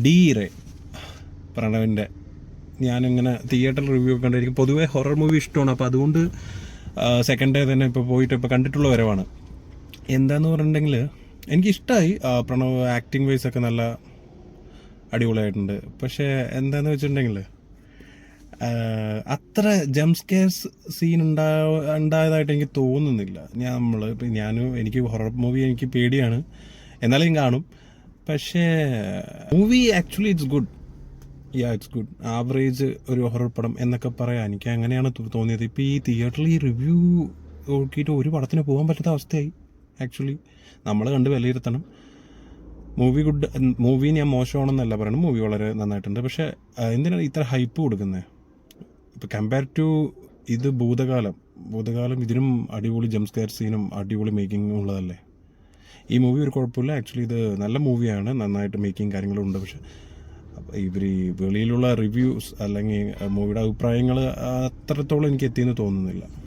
D ray പ്രണവിൻ്റെ. ഞാനിങ്ങനെ തിയേറ്ററിൽ review ഒക്കെ കണ്ടിരിക്കും. പൊതുവേ ഹൊറർ മൂവി ഇഷ്ടമാണ്. അപ്പോൾ അതുകൊണ്ട് സെക്കൻഡ് ഡേ തന്നെ ഇപ്പോൾ പോയിട്ട് ഇപ്പോൾ കണ്ടിട്ടുള്ള വരവാണ്. എന്താന്ന് പറഞ്ഞിട്ടുണ്ടെങ്കിൽ എനിക്കിഷ്ടമായി. പ്രണവ് ആക്ടിങ് വൈസ് ഒക്കെ നല്ല അടിപൊളിയായിട്ടുണ്ട്. പക്ഷേ എന്താണെന്ന് വെച്ചിട്ടുണ്ടെങ്കിൽ അത്ര ജംപ് സ്കെയർസ് സീൻ ഉണ്ടായതായിട്ട് എനിക്ക് തോന്നുന്നില്ല. എനിക്ക് ഹൊറർ മൂവി എനിക്ക് പേടിയാണ്, എന്നാലും കാണും. പക്ഷേ movie actually it's good. It's good. Average ഒരു ഹൊറർ പടം എന്നൊക്കെ പറയാം. എനിക്ക് അങ്ങനെയാണ് തോന്നിയത്. ഇപ്പോൾ ഈ തിയേറ്ററിൽ ഈ റിവ്യൂ നോക്കിയിട്ട് ഒരു പടത്തിന് പോകാൻ പറ്റാത്ത അവസ്ഥയായി. ആക്ച്വലി നമ്മൾ കണ്ട് വിലയിരുത്തണം. മൂവി ഞാൻ മോശമാണെന്നല്ല പറയണം, മൂവി വളരെ നന്നായിട്ടുണ്ട്. പക്ഷേ എന്തിനാണ് ഇത്ര ഹൈപ്പ് കൊടുക്കുന്നത്? ഇപ്പോൾ കമ്പയർ ടു ഇത് ഭൂതകാലം ഇതിനും അടിപൊളി ജംപ് സ്കെയർ സീനും അടിപൊളി മേക്കിങ്ങും ഉള്ളതല്ലേ. ഈ മൂവി ഒരു കുഴപ്പമില്ല. ആക്ച്വലി ഇത് നല്ല മൂവിയാണ്, നന്നായിട്ട് മേക്കിങ് കാര്യങ്ങളും ഉണ്ട്. പക്ഷേ ഇവർ വെളിയിലുള്ള റിവ്യൂസ് അല്ലെങ്കിൽ മൂവിയുടെ അഭിപ്രായങ്ങൾ അത്രത്തോളം എനിക്ക് എത്തിയെന്ന് തോന്നുന്നില്ല.